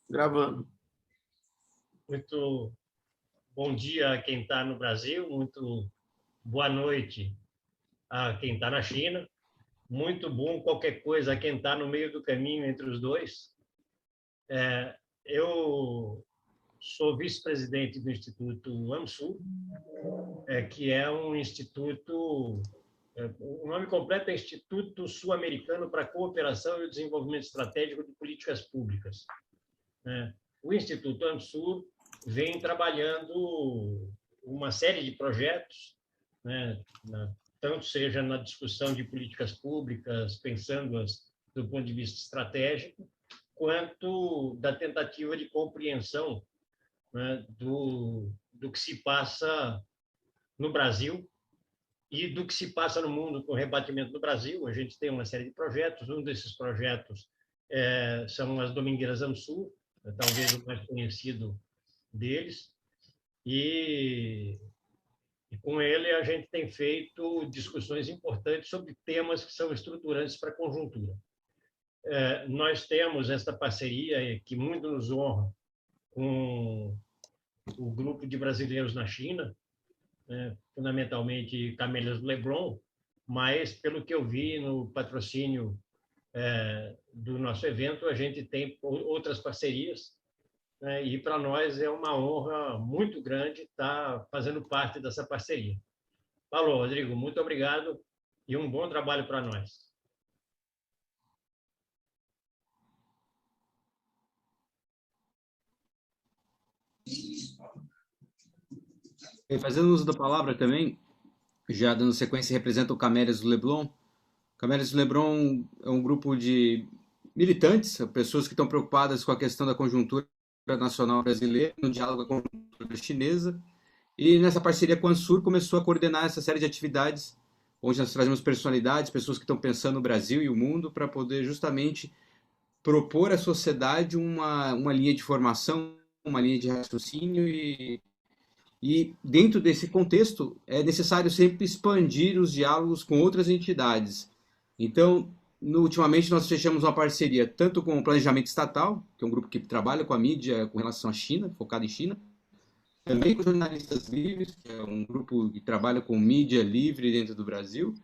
Gravando. Muito bom dia a quem está no Brasil, muito boa noite a quem está na China, muito bom qualquer coisa a quem está no meio do caminho entre os dois. Eu sou vice-presidente do Instituto AMSUR, que é um instituto, o nome completo é Instituto Sul-Americano para a Cooperação e o Desenvolvimento Estratégico de Políticas Públicas. O Instituto AMSUR vem trabalhando uma série de projetos, tanto seja na discussão de políticas públicas, pensando-as do ponto de vista estratégico, quanto da tentativa de compreensão do que se passa no Brasil e do que se passa no mundo com o rebatimento do Brasil. A gente tem uma série de projetos, um desses projetos são as Domingueiras AMSUR, talvez o mais conhecido deles, e com ele a gente tem feito discussões importantes sobre temas que são estruturantes para a conjuntura. Nós temos esta parceria que muito nos honra com o grupo de brasileiros na China, fundamentalmente Camélias do Leblon, mas, pelo que eu vi no patrocínio do nosso evento, a gente tem outras parcerias, e para nós é uma honra muito grande estar fazendo parte dessa parceria. Falou, Rodrigo, muito obrigado e um bom trabalho para nós. Fazendo uso da palavra também, já dando sequência, representa o Camélias do Leblon. Camélias do Leblon é um grupo de militantes, pessoas que estão preocupadas com a questão da conjuntura nacional brasileira, no diálogo com a conjuntura chinesa, e nessa parceria com a Ansur começou a coordenar essa série de atividades, onde nós trazemos personalidades, pessoas que estão pensando no Brasil e o mundo, para poder justamente propor à sociedade uma linha de formação, uma linha de raciocínio, e dentro desse contexto é necessário sempre expandir os diálogos com outras entidades. Então, ultimamente nós fechamos uma parceria tanto com o Planejamento Estatal, que é um grupo que trabalha com a mídia com relação à China, focado em China, também com Jornalistas Livres, que é um grupo que trabalha com mídia livre dentro do Brasil,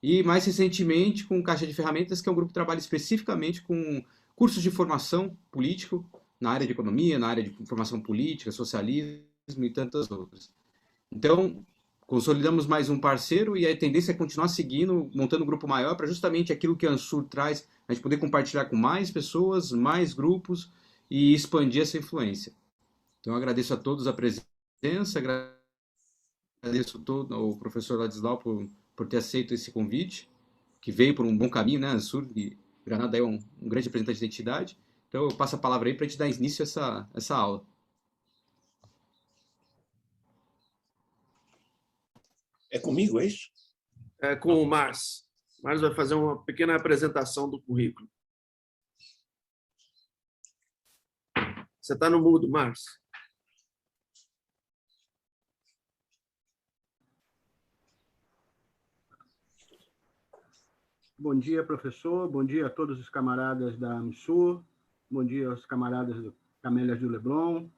e mais recentemente com Caixa de Ferramentas, que é um grupo que trabalha especificamente com cursos de formação político na área de economia, na área de formação política, socialismo e tantas outras. Então, consolidamos mais um parceiro e a tendência é continuar seguindo, montando um grupo maior para justamente aquilo que a Ansur traz, a gente poder compartilhar com mais pessoas, mais grupos e expandir essa influência. Então, eu agradeço a todos a presença, agradeço todo ao professor Ladislau por ter aceito esse convite, que veio por um bom caminho, né? A Ansur e Granada é um grande representante da entidade. Então, eu passo a palavra aí para a gente dar início a essa aula. É comigo, é isso? É com o Márcio. O Márcio vai fazer uma pequena apresentação do currículo. Você está no mudo, Márcio. Bom dia, professor. Bom dia a todos os camaradas da AMSUR. Bom dia aos camaradas do Camélias do Leblon.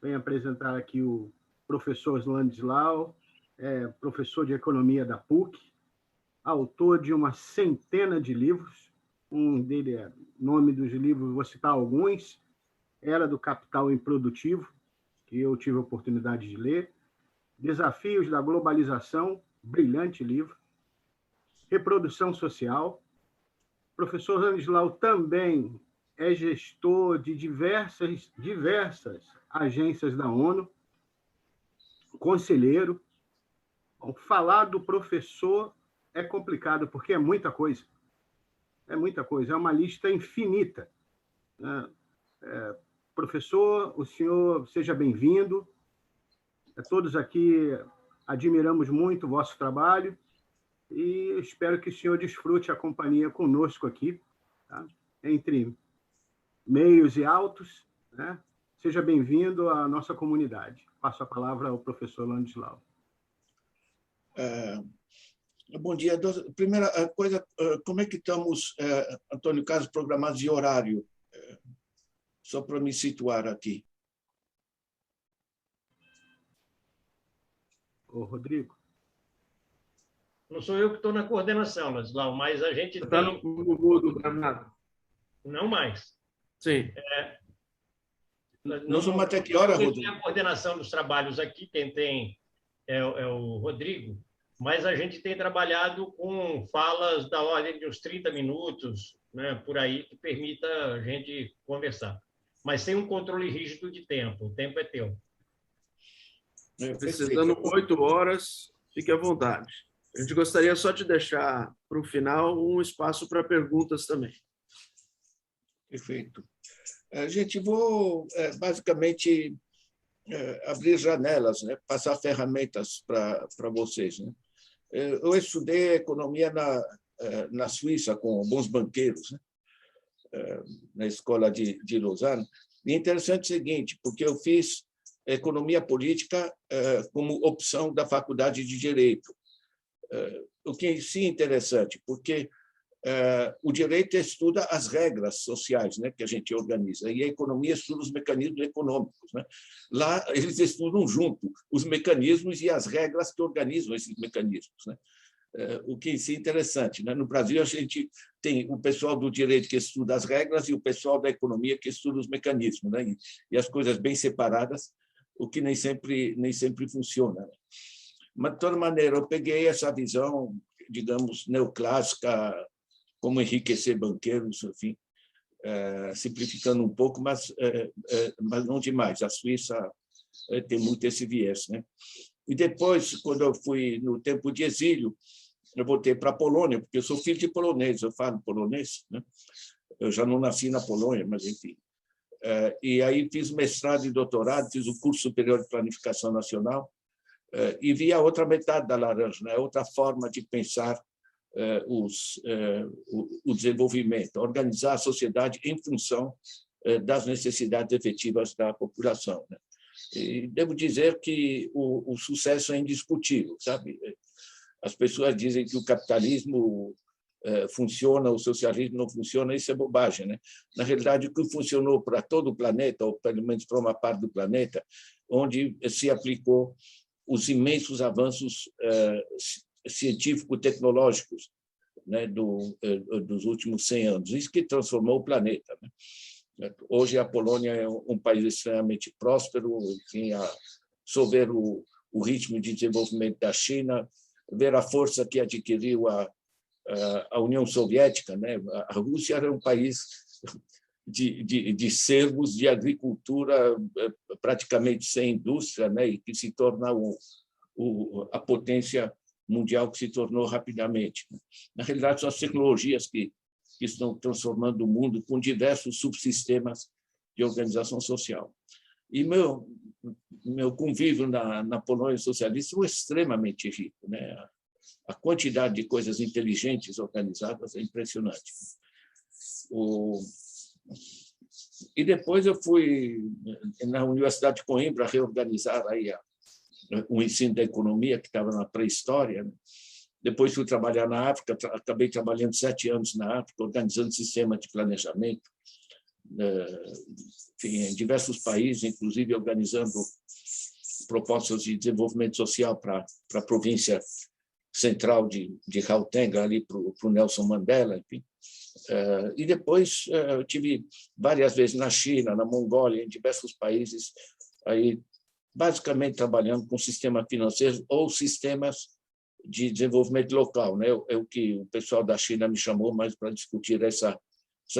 Venho apresentar aqui o professor Ladislau, professor de Economia da PUC, autor de uma centena de livros. Um dele é nome dos livros, vou citar alguns. Era do Capital Improdutivo, que eu tive a oportunidade de ler. Desafios da Globalização, brilhante livro. Reprodução Social. O professor Ladislau também é gestor de diversas agências da ONU, conselheiro. Bom, falar do professor é complicado, porque é muita coisa. É muita coisa, é uma lista infinita. Professor, o senhor seja bem-vindo. Todos aqui admiramos muito o vosso trabalho e espero que o senhor desfrute a companhia conosco aqui, tá? Entre meios e altos, né? Seja bem-vindo à nossa comunidade. Passo a palavra ao professor Ladislau. Bom dia. Primeira coisa, como é que estamos, Antônio Carlos, programados de horário? só para me situar aqui. Ô, Rodrigo. Não sou eu que estou na coordenação, Ladislau, mas a gente Está tem... no mudo, Bernardo. Não mais. Sim. Nós vamos até que hora, Rodrigo? A coordenação dos trabalhos aqui, quem tem é o Rodrigo, mas a gente tem trabalhado com falas da ordem de uns 30 minutos, né, por aí, que permita a gente conversar. Mas sem um controle rígido de tempo. O tempo é teu. Precisando 8 horas, fique à vontade. A gente gostaria só de deixar para o final um espaço para perguntas também. Perfeito. A gente vou basicamente abrir janelas, né? Passar ferramentas para vocês. Né? Eu estudei economia na Suíça com bons banqueiros, né? Na escola de Lausanne. E é interessante o seguinte, porque eu fiz economia política como opção da faculdade de Direito. O que sim é interessante, porque o direito estuda as regras sociais, né, que a gente organiza, e a economia estuda os mecanismos econômicos. Né? Lá, eles estudam junto os mecanismos e as regras que organizam esses mecanismos. Né? O que sim é interessante. Né? No Brasil, a gente tem o pessoal do direito que estuda as regras e o pessoal da economia que estuda os mecanismos, né? E as coisas bem separadas, o que nem sempre funciona. Né? Mas, de toda maneira, eu peguei essa visão, digamos, neoclássica, como enriquecer banqueiros, enfim, simplificando um pouco, mas não demais. A Suíça tem muito esse viés. Né? E depois, quando eu fui no tempo de exílio, eu voltei para a Polônia, porque eu sou filho de polonês, eu falo polonês. Né? Eu já não nasci na Polônia, mas enfim. E aí fiz mestrado e doutorado, fiz o curso superior de planificação nacional, e vi a outra metade da laranja, né? Outra forma de pensar o desenvolvimento, organizar a sociedade em função das necessidades efetivas da população. Né? E devo dizer que o sucesso é indiscutível, sabe? As pessoas dizem que o capitalismo funciona, o socialismo não funciona, isso é bobagem. Né? Na realidade, o que funcionou para todo o planeta, ou pelo menos para uma parte do planeta, onde se aplicou os imensos avanços científico-tecnológicos, né, dos últimos 100 anos. Isso que transformou o planeta. Né? Hoje, a Polônia é um país extremamente próspero, enfim, só ver o ritmo de desenvolvimento da China, ver a força que adquiriu a União Soviética. Né? A Rússia era um país de servos de agricultura praticamente sem indústria, né? E que se torna a potência mundial que se tornou rapidamente. Na realidade, são as tecnologias que estão transformando o mundo com diversos subsistemas de organização social. E meu convívio na Polônia socialista foi extremamente rico. Né? A quantidade de coisas inteligentes organizadas é impressionante. E depois eu fui na Universidade de Coimbra reorganizar aí o ensino da economia, que estava na pré-história. Depois fui trabalhar na África, acabei trabalhando 7 anos na África, organizando sistemas de planejamento, enfim, em diversos países, inclusive organizando propostas de desenvolvimento social para a província central de Gauteng, ali para o Nelson Mandela, enfim. E depois eu tive várias vezes na China, na Mongólia, em diversos países, aí basicamente trabalhando com sistemas financeiros ou sistemas de desenvolvimento local, né? É o que o pessoal da China me chamou mais para discutir essas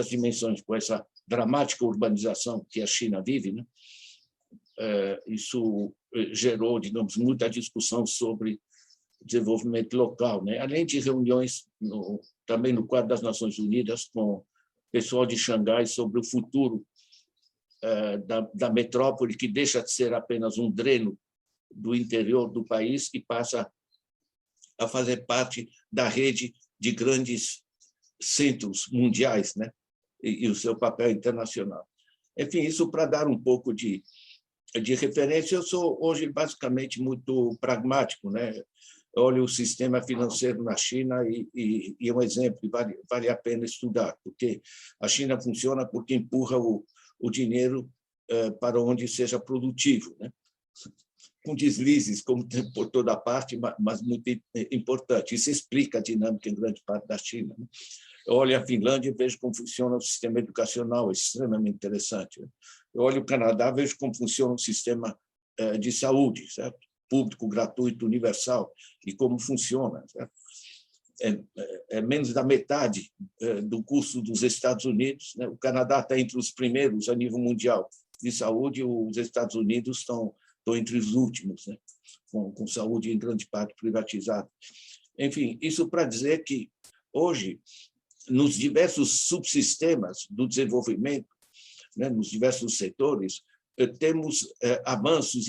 dimensões, com essa dramática urbanização que a China vive, né? Isso gerou, digamos, muita discussão sobre desenvolvimento local, né? Além de reuniões também no quadro das Nações Unidas com o pessoal de Xangai sobre o futuro da metrópole, que deixa de ser apenas um dreno do interior do país e passa a fazer parte da rede de grandes centros mundiais, né? E o seu papel internacional. Enfim, isso para dar um pouco de referência. Eu sou hoje basicamente muito pragmático, né? Eu olho o sistema financeiro na China e é um exemplo, vale a pena estudar, porque a China funciona porque empurra o o dinheiro para onde seja produtivo, né? Com deslizes, como tem por toda parte, mas muito importante. Isso explica a dinâmica em grande parte da China, né? Eu olho a Finlândia e vejo como funciona o sistema educacional, é extremamente interessante. Eu olho o Canadá e vejo como funciona o sistema de saúde, certo? Público, gratuito, universal, e como funciona. Certo? É menos da metade do custo dos Estados Unidos, né? O Canadá está entre os primeiros a nível mundial de saúde, os Estados Unidos estão entre os últimos, né? Com saúde em grande parte privatizada. Enfim, isso para dizer que hoje, nos diversos subsistemas do desenvolvimento, né, nos diversos setores, temos avanços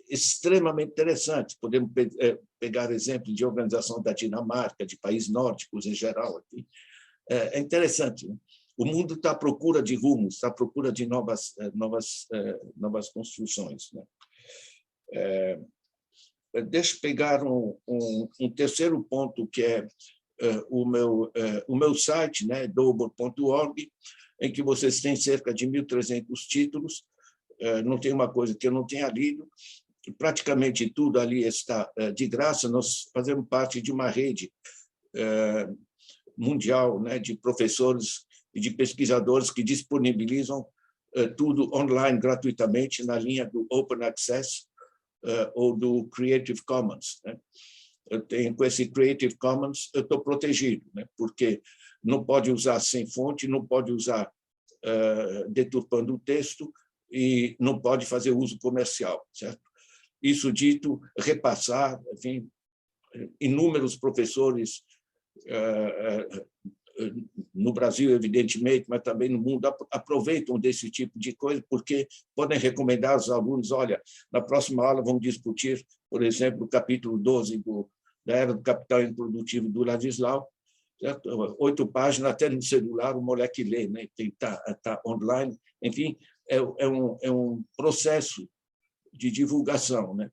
extremamente interessantes. Podemos pegar exemplo de organização da Dinamarca, de países nórdicos em geral. Aqui. É interessante. Né? O mundo está à procura de rumos, está à procura de novas construções. Né? Deixa eu pegar um terceiro ponto, que é o meu site, né, double.org, em que vocês têm cerca de 1.300 títulos. Não tem uma coisa que eu não tenha lido. Praticamente tudo ali está de graça. Nós fazemos parte de uma rede mundial, né, de professores e de pesquisadores que disponibilizam tudo online gratuitamente na linha do Open Access ou do Creative Commons. Né? Eu tenho, com esse Creative Commons, eu estou protegido, né? Porque não pode usar sem fonte, não pode usar deturpando o texto e não pode fazer uso comercial, certo? Isso dito, repassar, enfim, inúmeros professores no Brasil, evidentemente, mas também no mundo, aproveitam desse tipo de coisa, porque podem recomendar aos alunos, olha, na próxima aula vamos discutir, por exemplo, o capítulo 12 da Era do Capital Improdutivo do Ladislau, certo? 8 páginas, até no celular, o moleque lê, né? Tá online, enfim, é um processo de divulgação, né?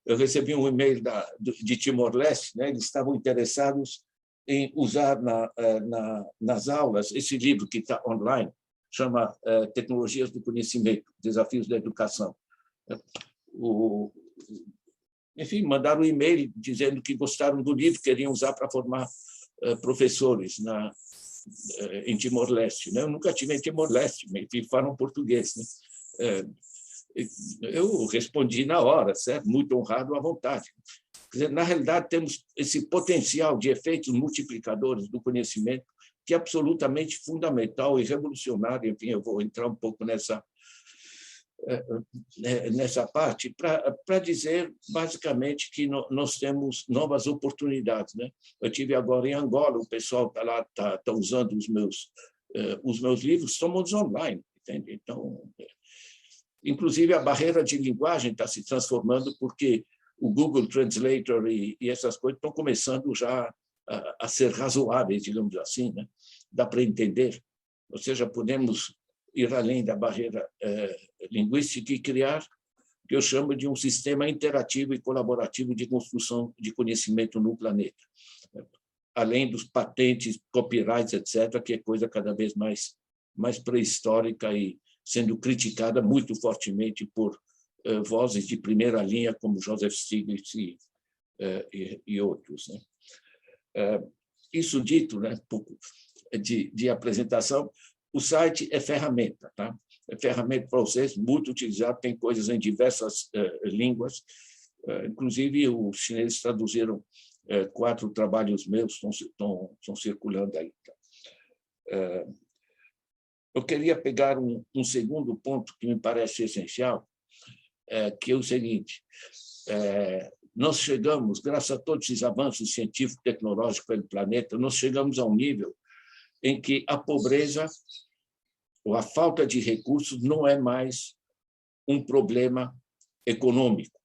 Eu recebi um e-mail de Timor-Leste, né? Eles estavam interessados em usar nas aulas esse livro que está online, chama Tecnologias do Conhecimento, Desafios da Educação. Enfim, mandaram um e-mail dizendo que gostaram do livro, queriam usar para formar professores em Timor-Leste. Né? Eu nunca tive em Timor-Leste, enfim, falam português. Né? Eu respondi na hora, certo? Muito honrado, à vontade. Quer dizer, na realidade, temos esse potencial de efeitos multiplicadores do conhecimento que é absolutamente fundamental e revolucionário. Enfim, eu vou entrar um pouco nessa parte para dizer, basicamente, que nós temos novas oportunidades. Né? Eu tive agora em Angola, o pessoal está lá, está usando os meus livros, somos online, entende? Então, inclusive, a barreira de linguagem está se transformando, porque o Google Translator e essas coisas estão começando já a ser razoáveis, digamos assim, né? Dá para entender. Ou seja, podemos ir além da barreira linguística e criar o que eu chamo de um sistema interativo e colaborativo de construção de conhecimento no planeta. Além dos patentes, copyrights, etc., que é coisa cada vez mais pré-histórica e sendo criticada muito fortemente por vozes de primeira linha, como Joseph Stiglitz e outros. Né? Isso dito, né, um pouco de apresentação, o site é ferramenta, tá? É ferramenta para vocês, muito utilizado, tem coisas em diversas línguas, inclusive os chineses traduziram 4 trabalhos meus, estão circulando aí. Tá? Eu queria pegar um segundo ponto que me parece essencial, que é o seguinte: nós chegamos, graças a todos esses avanços científicos, tecnológicos pelo planeta, nós chegamos a um nível em que a pobreza ou a falta de recursos não é mais um problema econômico.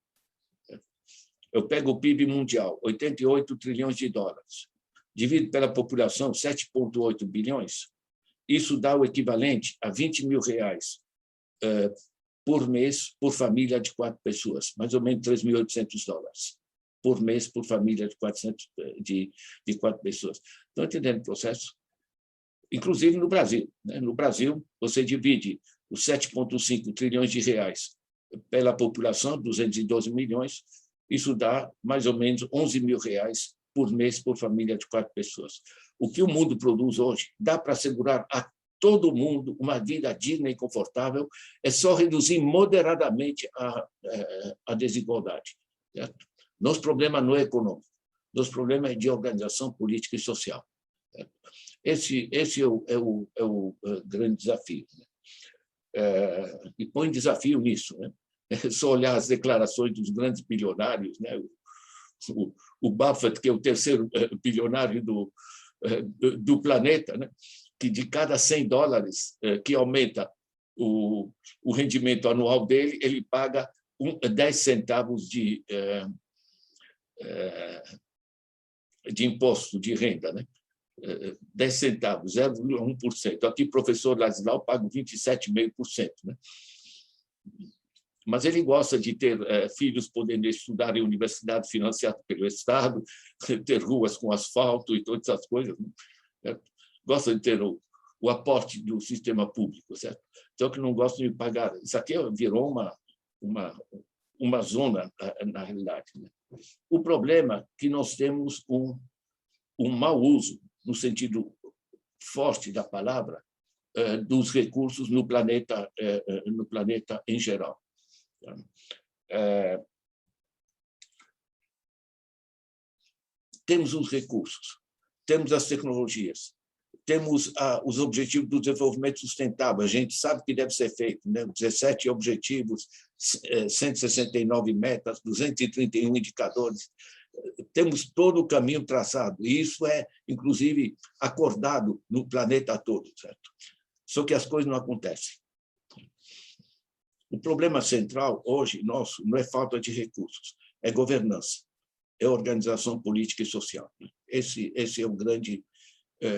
Eu pego o PIB mundial, 88 trilhões de dólares, divido pela população, 7,8 bilhões, isso dá o equivalente a 20 mil reais por mês por família de 4 pessoas, mais ou menos 3.800 dólares por mês por família de 4 pessoas. Estão entendendo o processo? inclusive no Brasil. No Brasil, você divide os 7,5 trilhões de reais pela população, 212 milhões, isso dá mais ou menos 11 mil reais por mês por família de 4 pessoas. O que o mundo produz hoje dá para assegurar a todo mundo uma vida digna e confortável, é só reduzir moderadamente a desigualdade. Certo? Nosso problema não é econômico, nosso problema é de organização política e social. Certo? Esse é o grande desafio. E põe desafio nisso. É só olhar as declarações dos grandes bilionários, o Buffett, que é o terceiro bilionário do planeta, que de cada $100 que aumenta o rendimento anual dele, ele paga 10 centavos de imposto de renda, 10 centavos, 0,1%. Aqui, o professor Ladislau paga 27,5%. Mas ele gosta de ter filhos podendo estudar em universidade financiada pelo Estado, ter ruas com asfalto e todas essas coisas. Gosta de ter o aporte do sistema público, certo? Então, que não gosta de pagar. Isso aqui virou uma zona, na realidade. O problema é que nós temos um mau uso, no sentido forte da palavra, dos recursos no planeta em geral. Temos os recursos, temos as tecnologias, temos os objetivos do desenvolvimento sustentável. A gente sabe que deve ser feito, 17 objetivos, 169 metas, 231 indicadores. Temos todo o caminho traçado, e isso é, inclusive, acordado no planeta todo, certo? Só que as coisas não acontecem. O problema central hoje nosso não é falta de recursos, é governança, é organização política e social. Esse é o grande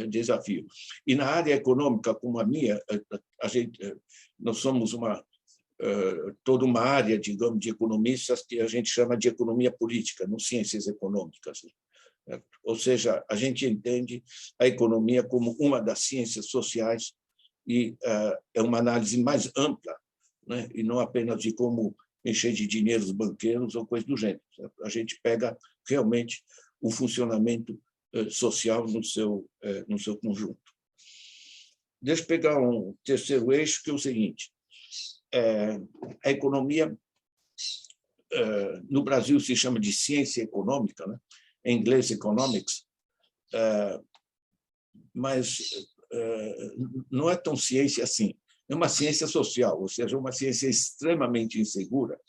desafio. E na área econômica como a minha, nós somos toda uma área, digamos, de economistas que a gente chama de economia política, não ciências econômicas. Ou seja, a gente entende a economia como uma das ciências sociais e é uma análise mais ampla, e não apenas de como encher de dinheiro os banqueiros ou coisa do gênero. A gente pega realmente o funcionamento social no seu conjunto. Deixa eu pegar um terceiro eixo, que é o seguinte: a economia no Brasil se chama de ciência econômica, em inglês economics, mas não é tão ciência assim. É uma ciência social, ou seja, uma ciência extremamente insegura,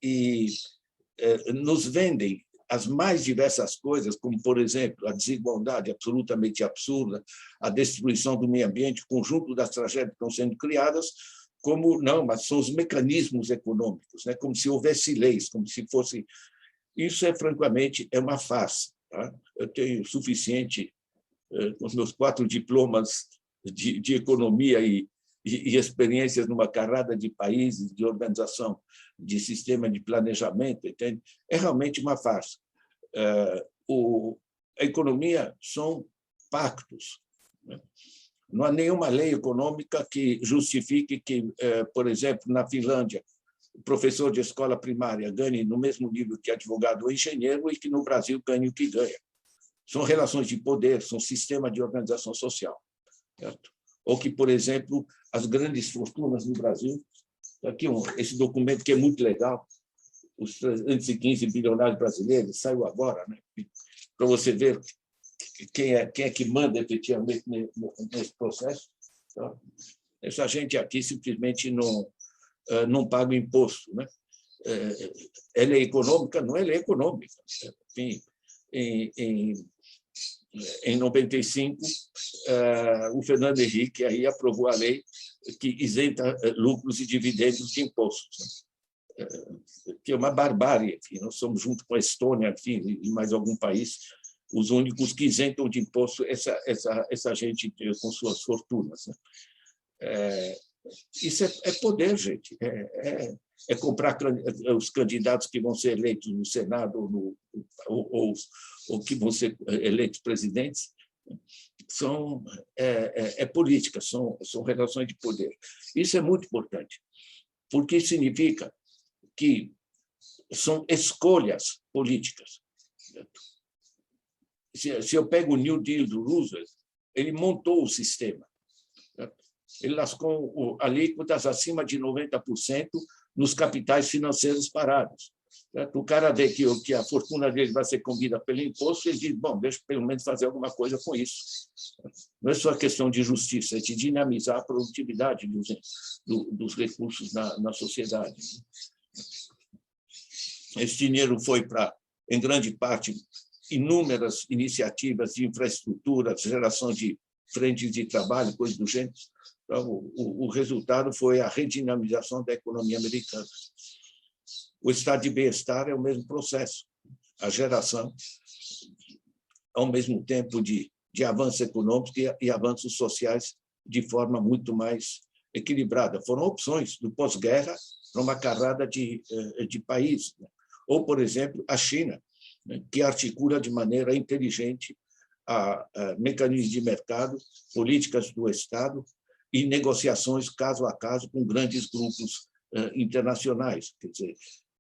e nos vendem as mais diversas coisas, como, por exemplo, a desigualdade absolutamente absurda, a destruição do meio ambiente, o conjunto das tragédias que estão sendo criadas, como não, mas são os mecanismos econômicos, como se houvesse leis, como se fosse... Isso, francamente, é uma farsa. Tá? Eu tenho suficiente, com os meus 4 diplomas de economia e experiências numa carrada de países, de organização, de sistema de planejamento, entende? É realmente uma farsa. A economia são pactos. Não há nenhuma lei econômica que justifique que, por exemplo, na Finlândia, o professor de escola primária ganhe no mesmo nível que advogado ou engenheiro e que no Brasil ganhe o que ganha. São relações de poder, são sistema de organização social. Certo? Ou que, por exemplo, as grandes fortunas no Brasil, aqui esse documento que é muito legal, os 315 bilionários brasileiros, saiu agora, para você ver quem é que manda efetivamente nesse processo. Então, essa gente aqui simplesmente não paga o imposto. É lei econômica? Não é lei econômica. Enfim, em 95, o Fernando Henrique aí aprovou a lei que isenta lucros e dividendos de impostos, que é uma barbárie. Enfim, nós somos, junto com a Estônia, enfim, e mais algum país, os únicos que isentam de imposto essa gente com suas fortunas. Isso é poder, gente. É comprar os candidatos que vão ser eleitos no Senado ou que vão ser eleitos presidentes. são políticas, são relações de poder. Isso é muito importante, porque significa que são escolhas políticas. Se eu pego o New Deal do Roosevelt, ele montou o sistema. Ele lascou alíquotas acima de 90% nos capitais financeiros parados. O cara vê que a fortuna dele vai ser combida pelo imposto, ele diz, bom, deixa eu pelo menos fazer alguma coisa com isso. Não é só questão de justiça, é de dinamizar a produtividade dos recursos na sociedade. Esse dinheiro foi para, em grande parte, inúmeras iniciativas de infraestrutura, geração de frentes de trabalho, coisas do gênero. Então, o resultado foi a redinamização da economia americana. O estado de bem-estar é o mesmo processo, a geração, ao mesmo tempo, de avanços econômicos e avanços sociais de forma muito mais equilibrada. Foram opções do pós-guerra para uma carrada de países. Ou, por exemplo, a China, que articula de maneira inteligente a mecanismos de mercado, políticas do Estado e negociações caso a caso com grandes grupos internacionais. Quer dizer,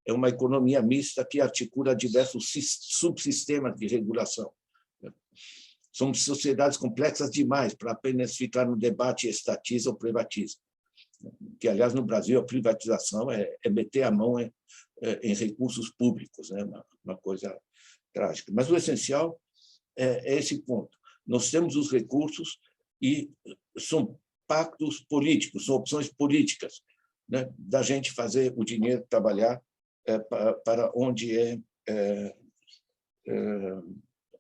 é uma economia mista que articula diversos subsistemas de regulação. São sociedades complexas demais para apenas ficar no debate estatiza ou privatiza. Que, aliás, no Brasil, a privatização é meter a mão em recursos públicos, né? Uma coisa trágica. Mas o essencial é esse ponto. Nós temos os recursos e são pactos políticos, são opções políticas, né? Da gente fazer o dinheiro trabalhar para onde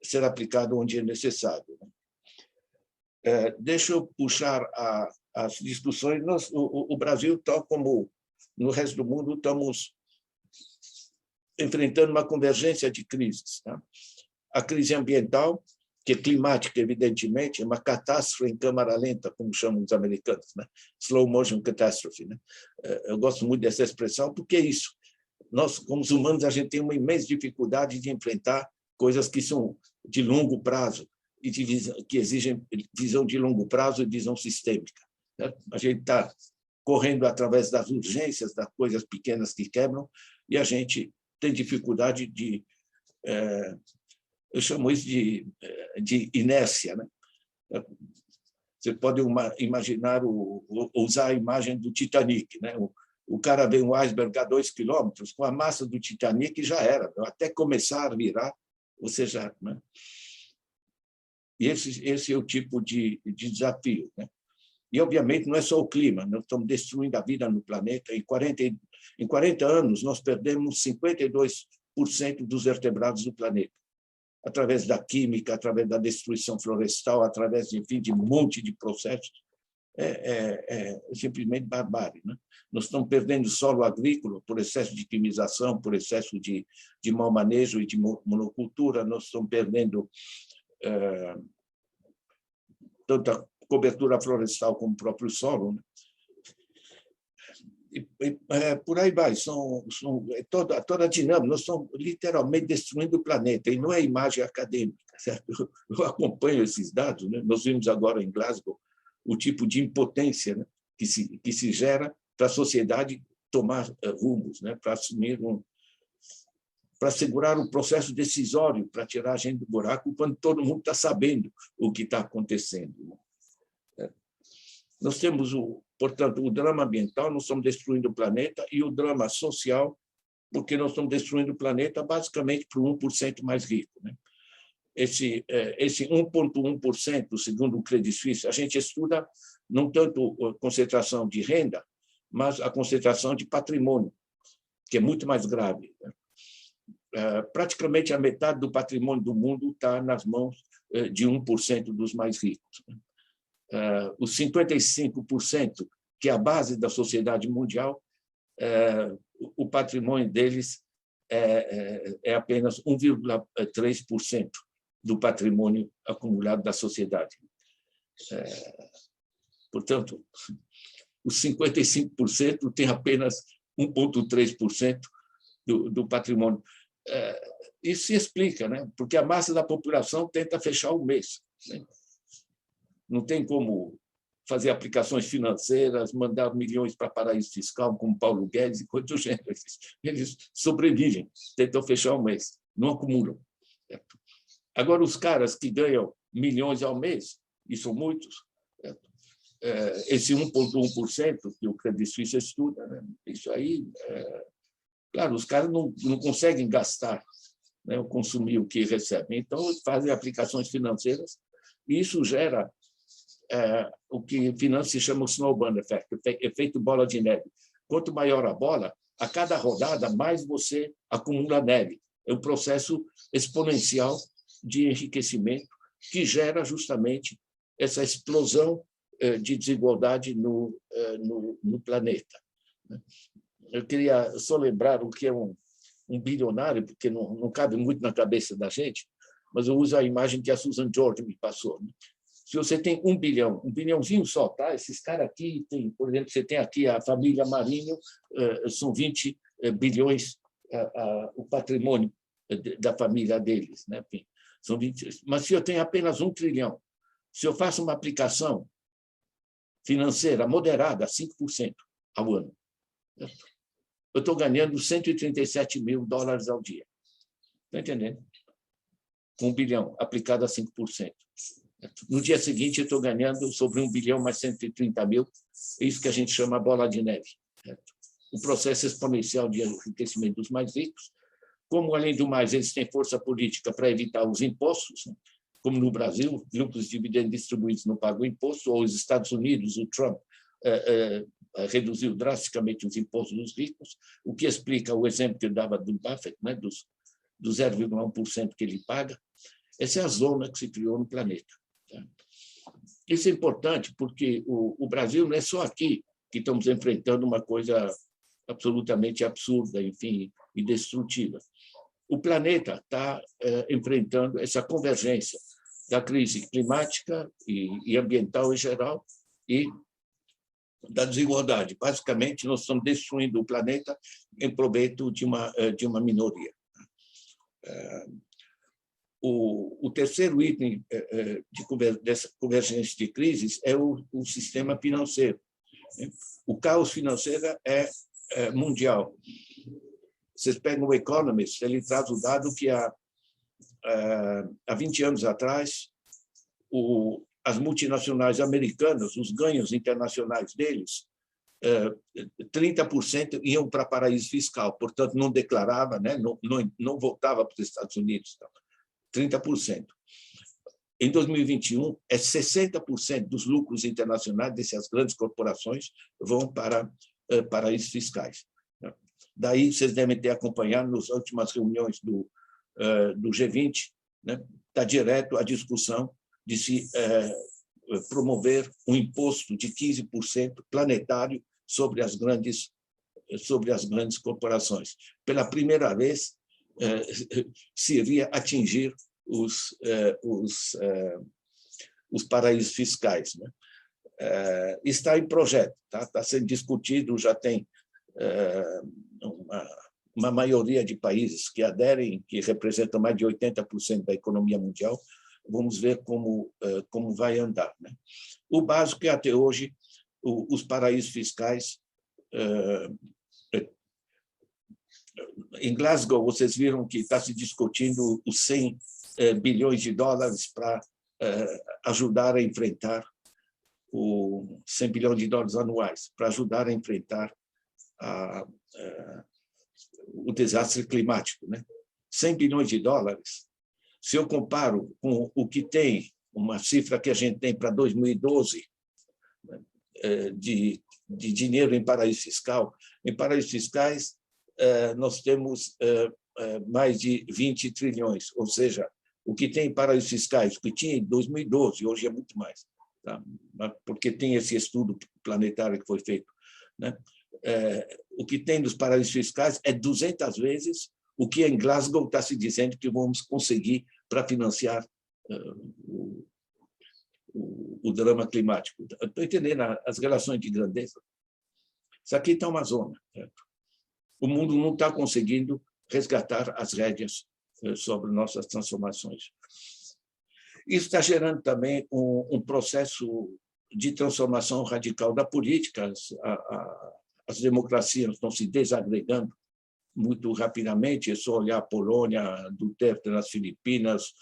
ser aplicado onde é necessário. Deixa eu puxar as discussões. O Brasil, tal como no resto do mundo, estamos enfrentando uma convergência de crises. Tá? A crise ambiental, que é climática, evidentemente, é uma catástrofe em câmara lenta, como chamam os americanos, né? Slow motion catastrophe. Né? Eu gosto muito dessa expressão, porque é isso. Nós, como os humanos, a gente tem uma imensa dificuldade de enfrentar coisas que são de longo prazo e que exigem visão de longo prazo e visão sistêmica. Né? A gente está correndo através das urgências, das coisas pequenas que quebram, e a gente tem dificuldade de... eu chamo isso de inércia. Né? Você pode imaginar, usar a imagem do Titanic, né? O cara vê um iceberg a 2 quilômetros, com a massa do Titanic já era, até começar a virar, ou seja, né? E esse é o tipo de desafio. Né? E, obviamente, não é só o clima, nós estamos destruindo a vida no planeta. Em 40 anos, nós perdemos 52% dos vertebrados do planeta, através da química, através da destruição florestal, através, enfim, de um monte de processos. É simplesmente barbárie. Né? Nós estamos perdendo solo agrícola por excesso de quimização, por excesso de mau manejo e de monocultura, nós estamos perdendo tanto a cobertura florestal como o próprio solo. Né? Por aí vai, toda a dinâmica, nós estamos literalmente destruindo o planeta, e não é imagem acadêmica. Certo? Eu acompanho esses dados, né? Nós vimos agora em Glasgow o tipo de impotência, né, que se gera para a sociedade tomar rumos, né, para assumir para segurar o processo decisório, para tirar a gente do buraco, quando todo mundo está sabendo o que está acontecendo. Nós temos, portanto, o drama ambiental, nós estamos destruindo o planeta, e o drama social, porque nós estamos destruindo o planeta basicamente para o 1% mais rico. Né? Esse 1,1%, segundo o Credit Suisse, a gente estuda não tanto a concentração de renda, mas a concentração de patrimônio, que é muito mais grave. Praticamente a metade do patrimônio do mundo está nas mãos de 1% dos mais ricos. Os 55%, que é a base da sociedade mundial, o patrimônio deles é apenas 1,3% do patrimônio acumulado da sociedade. Portanto, os 55% têm apenas 1,3% do patrimônio. Isso se explica, né? Porque a massa da população tenta fechar o mês. Né? não tem como fazer aplicações financeiras, mandar milhões para paraíso fiscal, como Paulo Guedes e coisas do gênero. Eles sobrevivem, tentam fechar um mês, não acumulam. Certo? Agora, os caras que ganham milhões ao mês, e são muitos, certo? Esse 1,1% que o Credit Suisse estuda, né? Isso aí, claro, os caras não conseguem gastar, né, ou consumir o que recebem, então fazem aplicações financeiras, e isso gera o que em finanças se chama o snowball effect, efeito bola de neve. Quanto maior a bola, a cada rodada, mais você acumula neve. É um processo exponencial de enriquecimento que gera justamente essa explosão de desigualdade no planeta. Eu queria só lembrar o que é um bilionário, porque não cabe muito na cabeça da gente, mas eu uso a imagem que a Susan George me passou. Se você tem 1 bilhão, 1 bilhãozinho só, tá? Esses caras aqui, por exemplo, você tem aqui a família Marinho, são 20 bilhões o patrimônio da família deles, né? Enfim, são 20. Mas se eu tenho apenas 1 trilhão, se eu faço uma aplicação financeira moderada, 5% ao ano, certo? Eu estou ganhando $137 mil ao dia. Está entendendo? Com 1 bilhão, aplicado a 5%. No dia seguinte, eu estou ganhando sobre 1 bilhão mais 130 mil. É isso que a gente chama bola de neve. Certo? Um processo exponencial de enriquecimento dos mais ricos. Como, além do mais, eles têm força política para evitar os impostos, né? Como no Brasil, lucros e dividendos distribuídos não pagam imposto, ou os Estados Unidos, o Trump reduziu drasticamente os impostos dos ricos, o que explica o exemplo que eu dava do Buffett, né, do 0,1% que ele paga. Essa é a zona que se criou no planeta. Tá? Isso é importante porque o Brasil não é só aqui que estamos enfrentando uma coisa absolutamente absurda, enfim, e destrutiva. O planeta está enfrentando essa convergência da crise climática e ambiental em geral e da desigualdade. Basicamente, nós estamos destruindo o planeta em proveito de uma minoria. O terceiro item dessa convergência de crises é o sistema financeiro. O caos financeiro é mundial. Vocês pegam o Economist, ele traz o dado que há 20 anos atrás, as multinacionais americanas, os ganhos internacionais deles, 30% iam para paraíso fiscal, portanto, não declarava, né? não voltava para os Estados Unidos. 30%. Em 2021, 60% dos lucros internacionais dessas grandes corporações vão para paraísos fiscais. Daí, vocês devem ter acompanhado nas últimas reuniões do G20, né? Está direto a discussão de se promover um imposto de 15% planetário sobre as grandes corporações. Pela primeira vez, se iria atingir os paraísos fiscais, né? Está em projeto, está sendo discutido, já tem uma maioria de países que aderem, que representam mais de 80% da economia mundial. Vamos ver como vai andar, né? O básico é, até hoje, os paraísos fiscais. Em Glasgow, vocês viram que está se discutindo os 100 bilhões de dólares para ajudar a enfrentar o 100 bilhões de dólares anuais, para ajudar a enfrentar o desastre climático, né? 100 bilhões de dólares. Se eu comparo com o que tem, uma cifra que a gente tem para 2012, de dinheiro em paraíso fiscal, em paraísos fiscais, nós temos mais de 20 trilhões, ou seja, o que tem em paraísos fiscais, o que tinha em 2012, hoje é muito mais, tá? Porque tem esse estudo planetário que foi feito, né? O que tem nos paraísos fiscais é 200 vezes o que em Glasgow está se dizendo que vamos conseguir para financiar o drama climático. Estou entendendo as relações de grandeza. Isso aqui está uma zona, certo? O mundo não está conseguindo resgatar as rédeas sobre nossas transformações. Isso está gerando também um processo de transformação radical da política. As democracias estão se desagregando muito rapidamente. É só olhar a Polônia, Duterte nas Filipinas,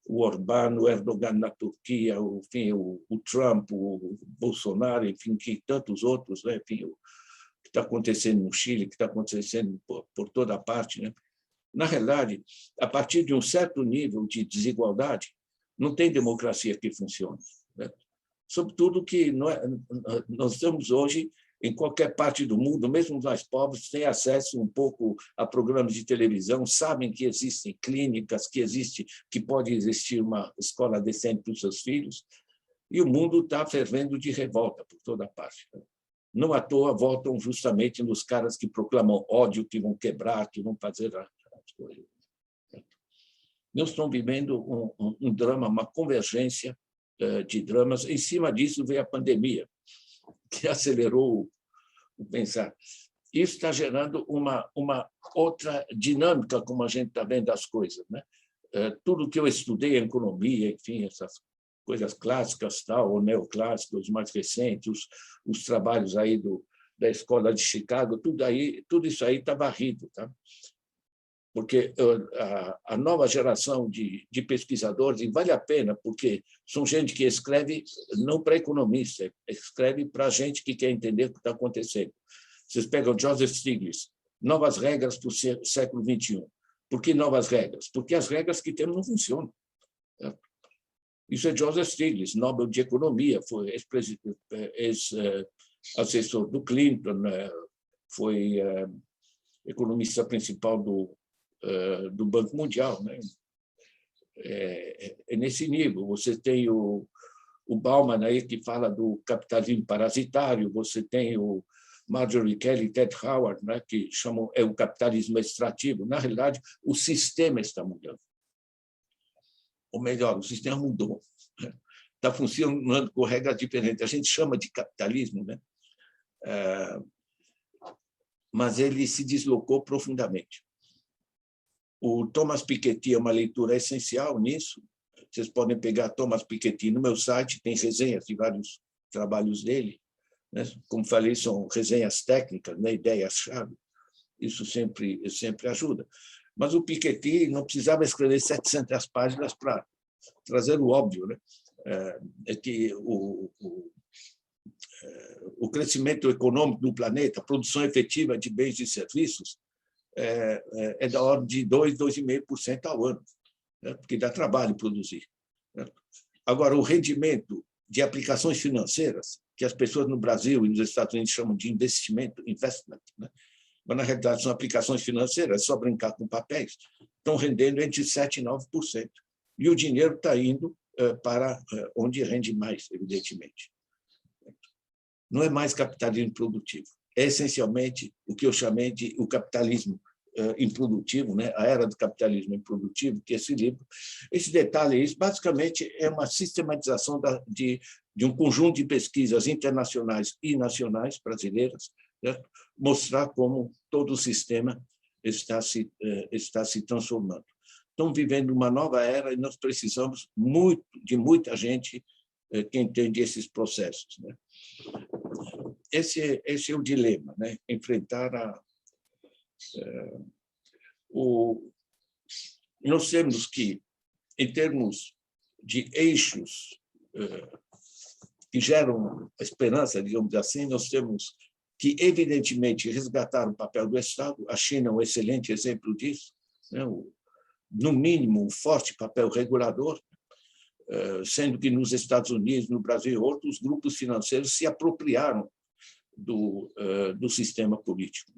o Orbán, o Erdogan na Turquia, enfim, o Trump, o Bolsonaro, enfim, que tantos outros, né? Enfim, o que está acontecendo no Chile, que está acontecendo por toda parte, né? Na realidade, a partir de um certo nível de desigualdade, não tem democracia que funcione, né? Sobretudo que nós estamos hoje, em qualquer parte do mundo, mesmo os mais pobres, têm acesso um pouco a programas de televisão, sabem que existem clínicas, que pode existir uma escola decente para os seus filhos, e o mundo está fervendo de revolta por toda parte. Não à toa votam justamente nos caras que proclamam ódio, que vão quebrar, que vão fazer as coisas. Nós estamos vivendo um drama, uma convergência de dramas. Em cima disso veio a pandemia, que acelerou o pensar. Isso está gerando uma outra dinâmica, como a gente está vendo as coisas, né? Tudo que eu estudei em economia, enfim, essas coisas clássicas, tal, ou neoclássicos, os mais recentes, os trabalhos aí da Escola de Chicago, tudo isso aí está varrido, tá? Porque a nova geração de pesquisadores, e vale a pena, porque são gente que escreve não para economista, escreve para gente que quer entender o que está acontecendo. Vocês pegam Joseph Stiglitz, Novas Regras para o século XXI. Por que novas regras? Porque as regras que temos não funcionam. Isso é Joseph Stiglitz, Nobel de Economia, foi ex-assessor do Clinton, foi economista principal do Banco Mundial, né? É nesse nível. Você tem o Bauman aí, que fala do capitalismo parasitário, você tem o Marjorie Kelly e Ted Howard, né, que chamam o capitalismo extrativo. Na realidade, o sistema está mudando. Ou melhor, o sistema mudou. Está funcionando com regras diferentes. A gente chama de capitalismo, né? Mas ele se deslocou profundamente. O Thomas Piketty é uma leitura essencial nisso. Vocês podem pegar Thomas Piketty no meu site, tem resenhas de vários trabalhos dele, né? Como falei, são resenhas técnicas, né? Ideias-chave. Isso sempre ajuda. Mas o Piketty não precisava escrever 700 páginas para trazer o óbvio, né? É que o crescimento econômico do planeta, a produção efetiva de bens e serviços, é da ordem de 2,5% ao ano, né? Porque dá trabalho produzir, né? Agora, o rendimento de aplicações financeiras, que as pessoas no Brasil e nos Estados Unidos chamam de investimento, investment, né? Mas, na realidade, são aplicações financeiras, é só brincar com papéis, estão rendendo entre 7% e 9%. E o dinheiro está indo para onde rende mais, evidentemente. Não é mais capitalismo produtivo. É essencialmente o que eu chamei de o capitalismo improdutivo, né? A era do capitalismo improdutivo, que esse livro, esse detalhe, isso basicamente é uma sistematização de um conjunto de pesquisas internacionais e nacionais brasileiras, certo? Mostrar como todo o sistema está se transformando. Estamos vivendo uma nova era e nós precisamos de muita gente que entende esses processos, né? Esse é o dilema, né? Enfrentar nós temos que, em termos de eixos que geram a esperança, digamos assim, nós temos que, evidentemente, resgatar o papel do Estado. A China é um excelente exemplo disso, né? No mínimo, um forte papel regulador, sendo que nos Estados Unidos, no Brasil e outros, grupos financeiros se apropriaram do sistema político.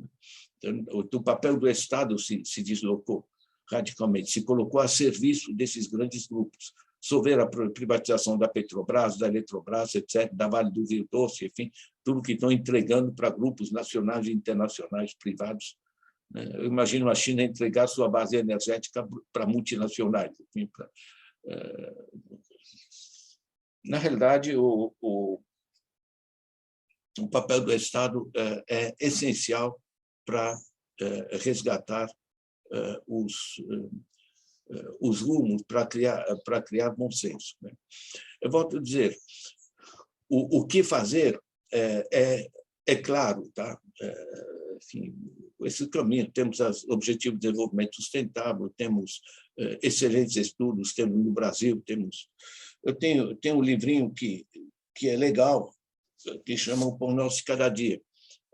Então, o papel do Estado se deslocou radicalmente, se colocou a serviço desses grandes grupos. Souber a privatização da Petrobras, da Eletrobras, etc., da Vale do Rio Doce, enfim, tudo que estão entregando para grupos nacionais e internacionais privados. Eu imagino a China entregar sua base energética para multinacionais. Enfim, na realidade, o papel do Estado é essencial para resgatar os rumos para criar bom senso, né? Eu volto a dizer, o que fazer é claro, tá? Enfim, esse caminho, temos os Objetivos de Desenvolvimento Sustentável, temos excelentes estudos, temos no Brasil, eu tenho um livrinho que é legal, que chama O Pão Nosso de Cada Dia.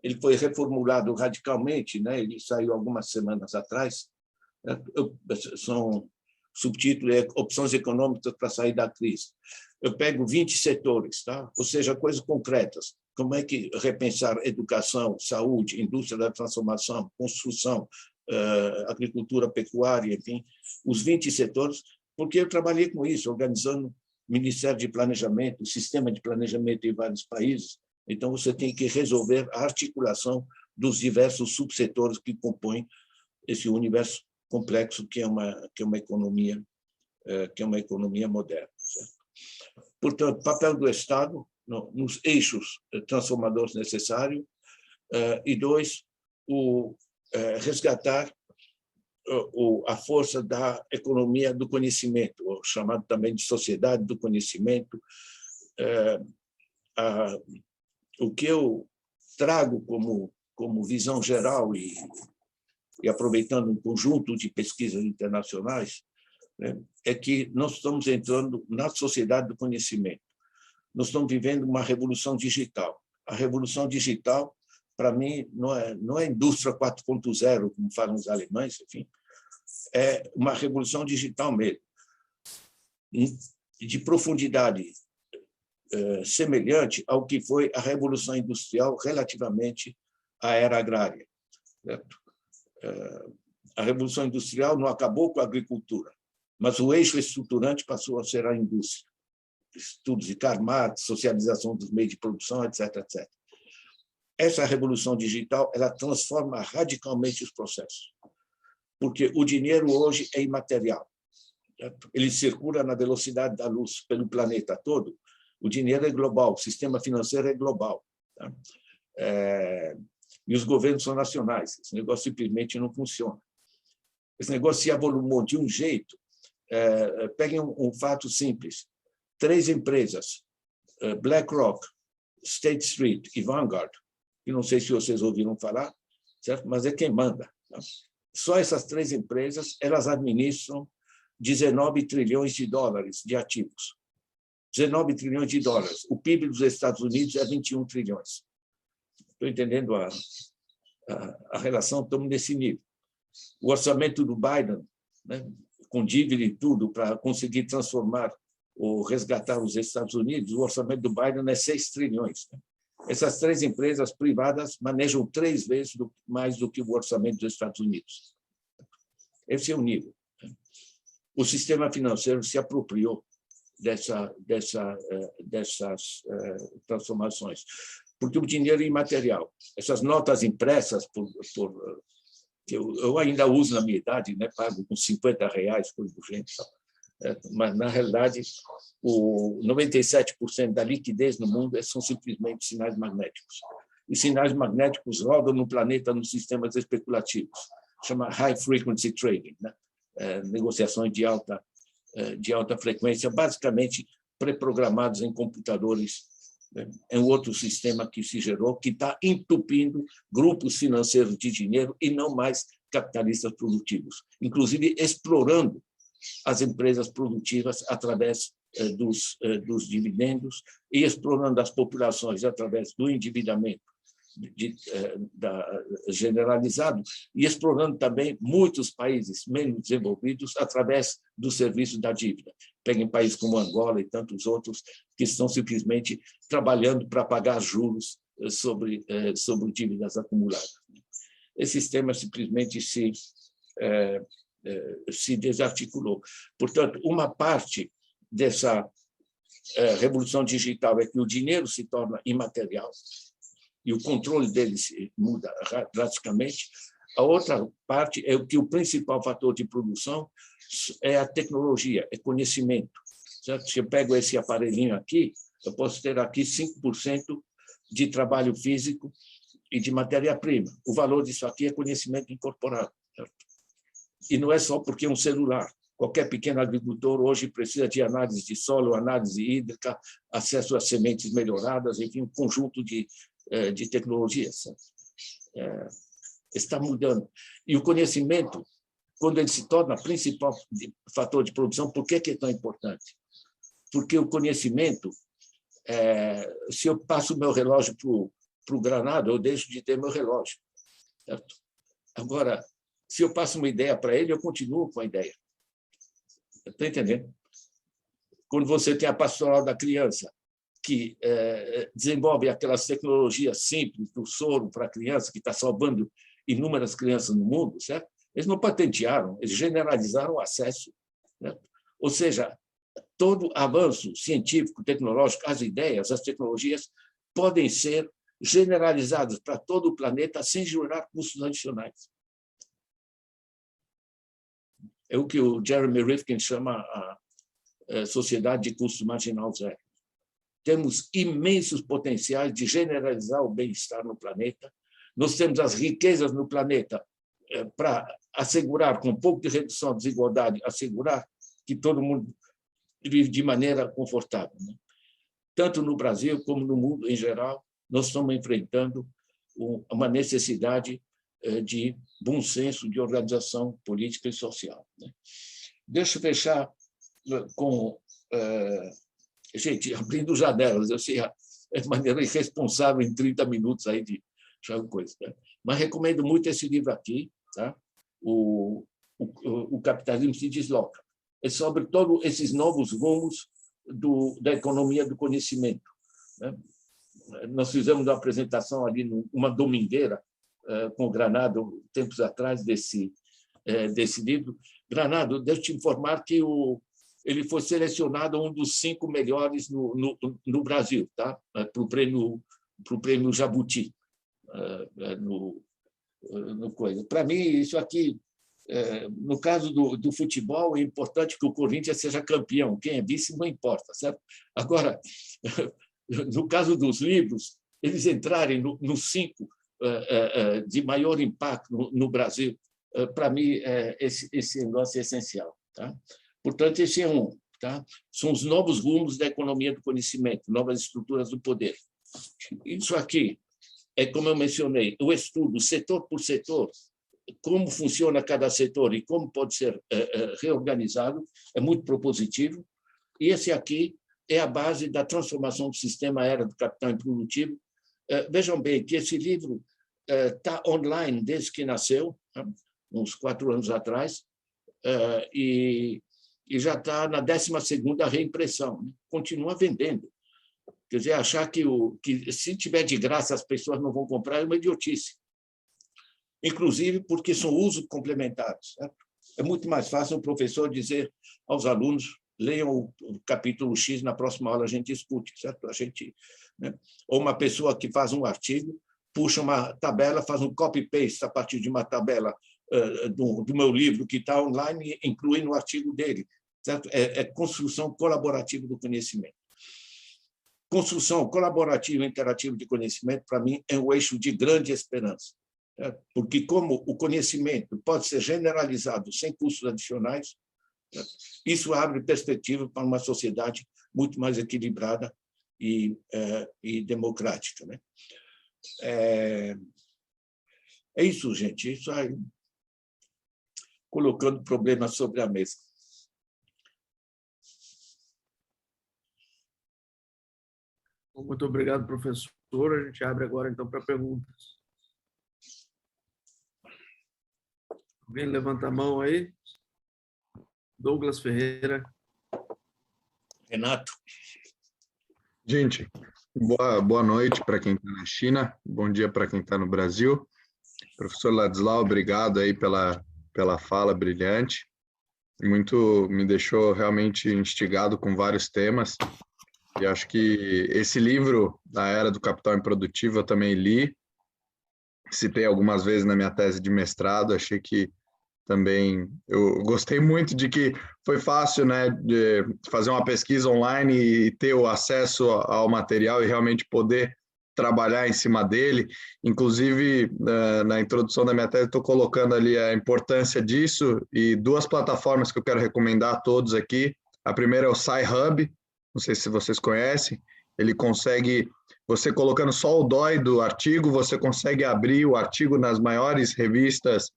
Ele foi reformulado radicalmente, né? Ele saiu algumas semanas atrás, né? Subtítulo é Opções Econômicas para Sair da Crise. Eu pego 20 setores, tá? Ou seja, coisas concretas. Como é que repensar educação, saúde, indústria da transformação, construção, agricultura, pecuária, enfim, os 20 setores, porque eu trabalhei com isso, organizando Ministério de Planejamento, sistema de planejamento em vários países. Então, você tem que resolver a articulação dos diversos subsetores que compõem esse universo complexo que é uma economia moderna, certo? Portanto, papel do Estado nos eixos transformadores necessários, e 2, resgatar a força da economia do conhecimento, ou chamado também de sociedade do conhecimento. O que eu trago como visão geral e aproveitando um conjunto de pesquisas internacionais, né, é que nós estamos entrando na sociedade do conhecimento. Nós estamos vivendo uma revolução digital. A revolução digital, para mim, não é indústria 4.0, como falam os alemães, enfim, é uma revolução digital mesmo, de profundidade semelhante ao que foi a revolução industrial relativamente à era agrária, certo? A revolução industrial não acabou com a agricultura, mas o eixo estruturante passou a ser a indústria. Estudos de Karl Marx, socialização dos meios de produção, etc., etc. Essa revolução digital ela transforma radicalmente os processos, porque o dinheiro hoje é imaterial, certo? Ele circula na velocidade da luz pelo planeta todo. O dinheiro é global, o sistema financeiro é global, tá? E os governos são nacionais. Esse negócio simplesmente não funciona. Esse negócio se avolumou de um jeito. Peguem um fato simples. 3 empresas, BlackRock, State Street e Vanguard, que não sei se vocês ouviram falar, certo? Mas é quem manda, tá? Só essas 3 empresas, elas administram 19 trilhões de dólares de ativos. 19 trilhões de dólares. O PIB dos Estados Unidos é 21 trilhões. Estou entendendo a relação, estamos nesse nível. O orçamento do Biden, né, com dívida e tudo, para conseguir transformar ou resgatar os Estados Unidos, o orçamento do Biden é 6 trilhões. Né? Essas 3 empresas privadas manejam 3 vezes mais do que o orçamento dos Estados Unidos. Esse é o nível. Né? O sistema financeiro se apropriou dessas transformações, porque o dinheiro é imaterial. Essas notas impressas que eu ainda uso na minha idade, né, pago com R$50, coisa do gênero, mas, na realidade, 97% da liquidez no mundo são simplesmente sinais magnéticos. E sinais magnéticos rodam no planeta nos sistemas especulativos, chama High Frequency Trading, né? Negociações de alta frequência, basicamente pré-programados em computadores, né? É um outro sistema que se gerou, que está entupindo grupos financeiros de dinheiro e não mais capitalistas produtivos, inclusive explorando as empresas produtivas através dos dividendos e explorando as populações através do endividamento generalizado e explorando também muitos países menos desenvolvidos através do serviço da dívida. Peguem países como Angola e tantos outros que estão simplesmente trabalhando para pagar juros sobre dívidas acumuladas. Esse sistema simplesmente se desarticulou. Portanto, uma parte dessa revolução digital é que o dinheiro se torna imaterial e o controle dele se muda drasticamente. A outra parte é que o principal fator de produção é a tecnologia, é conhecimento. Certo? Se eu pego esse aparelhinho aqui, eu posso ter aqui 5% de trabalho físico e de matéria-prima. O valor disso aqui é conhecimento incorporado. Certo? E não é só porque é um celular. Qualquer pequeno agricultor hoje precisa de análise de solo, análise hídrica, acesso a sementes melhoradas, enfim, um conjunto de tecnologias. Está mudando. E o conhecimento, quando ele se torna o principal fator de produção, por que é tão importante? Porque o conhecimento, se eu passo o meu relógio para o granado, eu deixo de ter meu relógio. Certo? Agora, se eu passo uma ideia para ele, eu continuo com a ideia. Está entendendo? Quando você tem a pastoral da criança, que desenvolve aquelas tecnologias simples do soro para a criança, que está salvando inúmeras crianças no mundo, certo? Eles não patentearam, eles generalizaram o acesso. Certo? Ou seja, todo avanço científico, tecnológico, as ideias, as tecnologias podem ser generalizadas para todo o planeta sem gerar custos adicionais. É o que o Jeremy Rifkin chama a sociedade de custo marginal zero. Temos imensos potenciais de generalizar o bem-estar no planeta. Nós temos as riquezas no planeta para assegurar, com um pouco de redução da desigualdade, assegurar que todo mundo vive de maneira confortável. Né? Tanto no Brasil como no mundo em geral, nós estamos enfrentando uma necessidade de bom senso de organização política e social. Né? Deixa eu fechar com... gente, abrindo janelas, eu sei, é de maneira irresponsável em 30 minutos aí de coisa. Né? Mas recomendo muito esse livro aqui, tá? O Capitalismo se Desloca. É sobre todos esses novos rumos da economia do conhecimento. Né? Nós fizemos uma apresentação ali numa domingueira com o Granado, tempos atrás, desse livro. Granado, deixa eu te informar que ele foi selecionado um dos 5 melhores no Brasil, tá? Para o prêmio Jabuti. Para mim, isso aqui, no caso do futebol, é importante que o Corinthians seja campeão. Quem é vice não importa, certo? Agora, no caso dos livros, eles entrarem nos 5 de maior impacto no Brasil, para mim, esse negócio é essencial. Tá? Portanto, esse é um. Tá? São os novos rumos da economia do conhecimento, novas estruturas do poder. Isso aqui é, como eu mencionei, o estudo, setor por setor, como funciona cada setor e como pode ser reorganizado, é muito propositivo. E esse aqui é a base da transformação do sistema Era do Capital Improdutivo. Vejam bem que esse livro está online desde que nasceu, uns 4 anos atrás, e já está na 12ª reimpressão. Né? Continua vendendo. Quer dizer, achar que se tiver de graça as pessoas não vão comprar é uma idiotice. Inclusive porque são usos complementares. Certo? É muito mais fácil o professor dizer aos alunos: leiam o capítulo X, na próxima aula a gente discute, certo? Né? Ou uma pessoa que faz um artigo, puxa uma tabela, faz um copy-paste a partir de uma tabela do meu livro que está online e inclui no artigo dele. Certo? É construção colaborativa do conhecimento. Construção colaborativa e interativa de conhecimento, para mim, é um eixo de grande esperança. Certo? Porque como o conhecimento pode ser generalizado sem custos adicionais, isso abre perspectiva para uma sociedade muito mais equilibrada e democrática. Né? É isso, gente. Isso aí, colocando problemas sobre a mesa. Muito obrigado, professor. A gente abre agora, então, para perguntas. Alguém levanta a mão aí? Douglas Ferreira. Renato. Gente, boa noite para quem está na China, bom dia para quem está no Brasil. Professor Ladislau, obrigado aí pela fala brilhante. Me deixou realmente instigado com vários temas. E acho que esse livro, A Era do Capital Improdutivo, eu também li. Citei algumas vezes na minha tese de mestrado, achei que também eu gostei muito de que foi fácil, né, de fazer uma pesquisa online e ter o acesso ao material e realmente poder trabalhar em cima dele. Inclusive, na introdução da minha tese, estou colocando ali a importância disso e 2 plataformas que eu quero recomendar a todos aqui. A primeira é o Sci-Hub, não sei se vocês conhecem. Ele consegue, você colocando só o DOI do artigo, você consegue abrir o artigo nas maiores revistas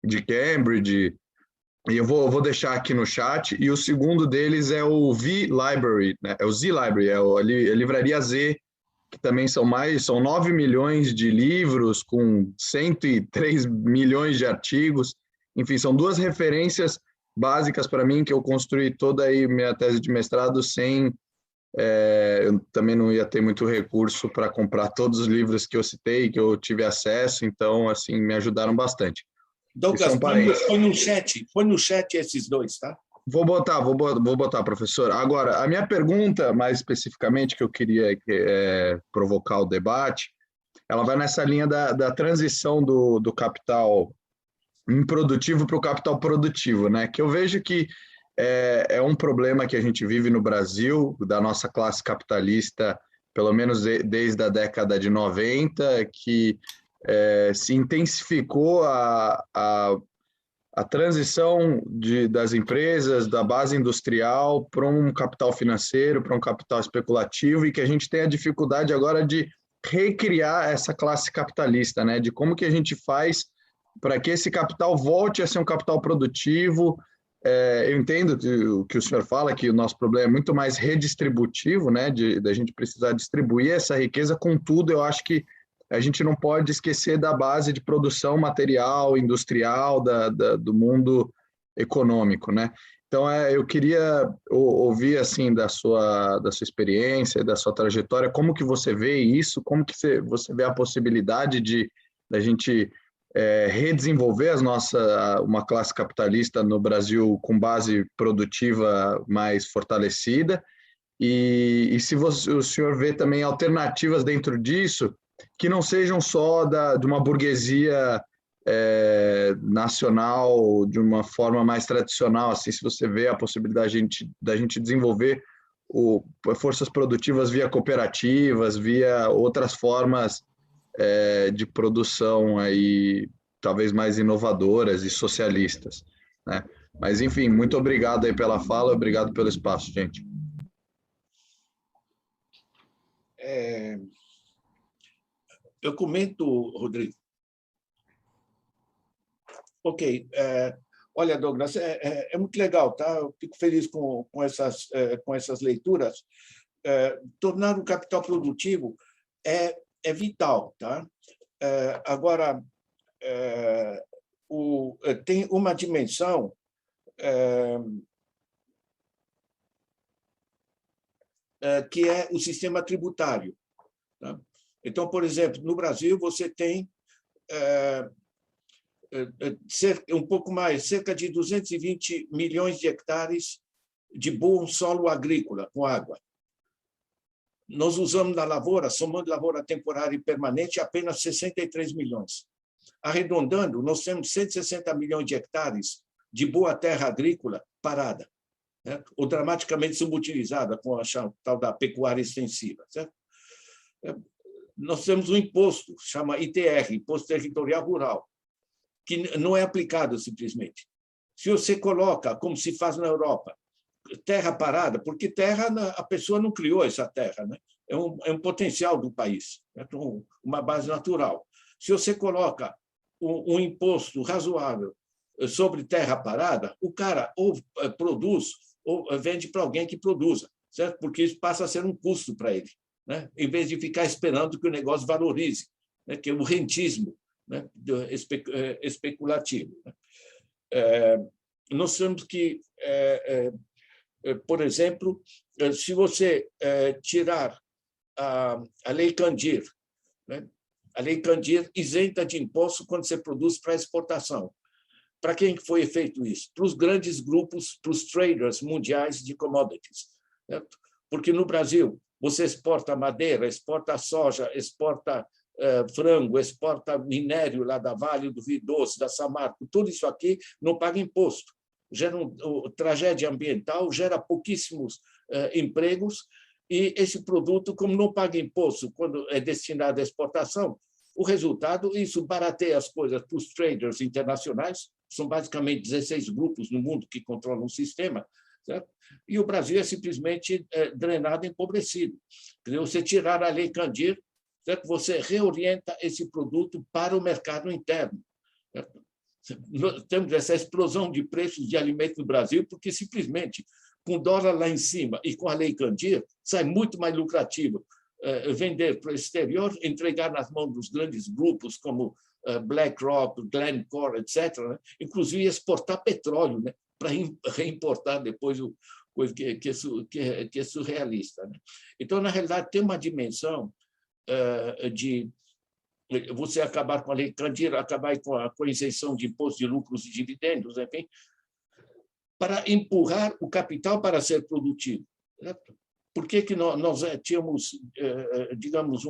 de Cambridge, e eu vou deixar aqui no chat. E o segundo deles é o V-Library, né? É o Z-Library, é a livraria Z, que também são 9 milhões de livros com 103 milhões de artigos. Enfim, são 2 referências básicas para mim, que eu construí toda aí minha tese de mestrado sem... eu também não ia ter muito recurso para comprar todos os livros que eu citei, que eu tive acesso, então, assim, me ajudaram bastante. Douglas, põe no chat esses 2, tá? Vou botar, professor. Agora, a minha pergunta, mais especificamente, que eu queria provocar o debate, ela vai nessa linha da transição do capital improdutivo para o capital produtivo, né? Que eu vejo que é um problema que a gente vive no Brasil, da nossa classe capitalista, pelo menos desde a década de 90, que se intensificou a transição das empresas, da base industrial, para um capital financeiro, para um capital especulativo, e que a gente tem a dificuldade agora de recriar essa classe capitalista, né? De como que a gente faz para que esse capital volte a ser um capital produtivo. Eu entendo o que o senhor fala, que o nosso problema é muito mais redistributivo, né? Da gente precisar distribuir essa riqueza. Contudo, eu acho que a gente não pode esquecer da base de produção material, industrial, do mundo econômico, né? Então, eu queria ouvir, assim, da sua experiência, da sua trajetória, como que você vê isso, como que você vê a possibilidade da gente redesenvolver uma classe capitalista no Brasil com base produtiva mais fortalecida, e se o senhor vê também alternativas dentro disso, que não sejam só de uma burguesia nacional, de uma forma mais tradicional, assim, se você vê a possibilidade da gente desenvolver forças produtivas via cooperativas, via outras formas de produção aí, talvez mais inovadoras e socialistas, né? Mas, enfim, muito obrigado aí pela fala, obrigado pelo espaço, gente. Eu comento, Rodrigo. Ok. Olha, Douglas, é muito legal, tá? Eu fico feliz com essas leituras. Tornar o capital produtivo é vital, tá? Agora, tem uma dimensão que é o sistema tributário, tá? Então, por exemplo, no Brasil, você tem um pouco mais, cerca de 220 milhões de hectares de bom solo agrícola com água. Nós usamos na lavoura, somando lavoura temporária e permanente, apenas 63 milhões. Arredondando, nós temos 160 milhões de hectares de boa terra agrícola parada, né? Ou dramaticamente subutilizada com a tal da pecuária extensiva, certo? Nós temos um imposto, chama ITR, Imposto Territorial Rural, que não é aplicado simplesmente. Se você coloca, como se faz na Europa, terra parada, porque terra, a pessoa não criou essa terra, né? É um potencial do país, né? Uma base natural. Se você coloca um imposto razoável sobre terra parada, o cara ou produz ou vende para alguém que produza, certo? Porque isso passa a ser um custo para ele, né? Em vez de ficar esperando que o negócio valorize, né? Que é o rentismo, né? Especulativo, né? Nós temos que, por exemplo, se você tirar a Lei Candir, né? A Lei Candir isenta de imposto quando você produz para exportação. Para quem foi feito isso? Para os grandes grupos, para os traders mundiais de commodities, certo? Porque no Brasil você exporta madeira, exporta soja, exporta frango, exporta minério lá da Vale do Rio Doce, da Samarco, tudo isso aqui não paga imposto. Gera tragédia ambiental, gera pouquíssimos empregos e esse produto, como não paga imposto quando é destinado à exportação, o resultado, isso barateia as coisas para os traders internacionais, são basicamente 16 grupos no mundo que controlam o sistema, certo? E o Brasil é simplesmente drenado, empobrecido. Quer dizer, você tirar a Lei Candir, certo? Você reorienta esse produto para o mercado interno. Certo? Temos essa explosão de preços de alimentos no Brasil, porque simplesmente, com o dólar lá em cima e com a Lei Candir, sai muito mais lucrativo vender para o exterior, entregar nas mãos dos grandes grupos como BlackRock, Glencore, etc., né? Inclusive exportar petróleo, né? Para reimportar depois o coisa que é surrealista, né? Então, na realidade, tem uma dimensão de você acabar com a Lei Candir, acabar com a isenção de imposto de lucros e dividendos, enfim, para empurrar o capital para ser produtivo. Certo? Por que nós tínhamos, digamos,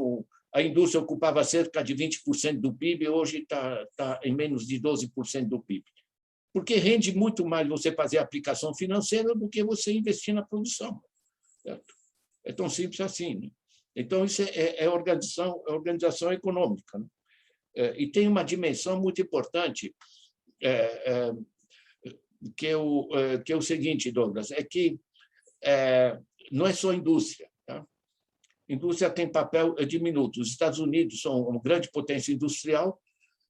a indústria ocupava cerca de 20% do PIB, hoje está em menos de 12% do PIB? Porque rende muito mais você fazer aplicação financeira do que você investir na produção. Certo? É tão simples assim, né? Então, isso é organização econômica, né? E tem uma dimensão muito importante, que é o seguinte, Douglas, é que não é só indústria. Tá? Indústria tem papel diminuto. Os Estados Unidos são uma grande potência industrial,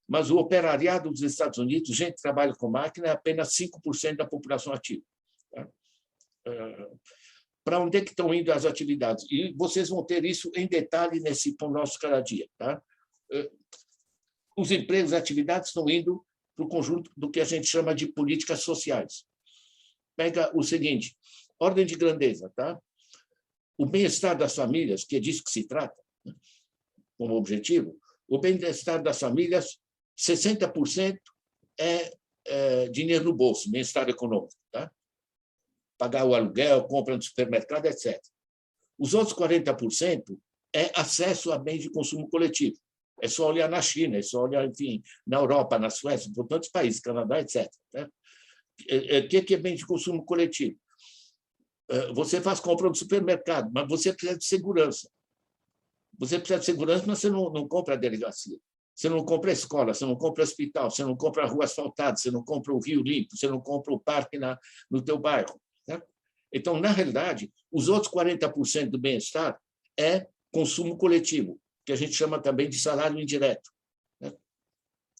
mas o operariado dos Estados Unidos, gente que trabalha com máquina, é apenas 5% da população ativa. Tá? Para onde é que estão indo as atividades? E vocês vão ter isso em detalhe nesse Pão Nosso Cada Dia. Tá? Os empregos e atividades estão indo para o conjunto do que a gente chama de políticas sociais. Pega o seguinte, ordem de grandeza, tá? O bem-estar das famílias, que é disso que se trata, né, como objetivo, o bem-estar das famílias, 60% é dinheiro no bolso, bem-estar econômico, tá? Pagar o aluguel, compra no supermercado, etc. Os outros 40% é acesso a bens de consumo coletivo. É só olhar na China, é só olhar, enfim, na Europa, na Suécia, por tantos países, Canadá, etc. Né? O que é bem de consumo coletivo? Você faz compra no supermercado, mas você precisa de segurança. Você precisa de segurança, mas você não compra a delegacia. Você não compra a escola, você não compra o hospital, você não compra a rua asfaltada, você não compra o rio limpo, você não compra o parque no teu bairro. Né? Então, na realidade, os outros 40% do bem-estar é consumo coletivo, que a gente chama também de salário indireto. Né?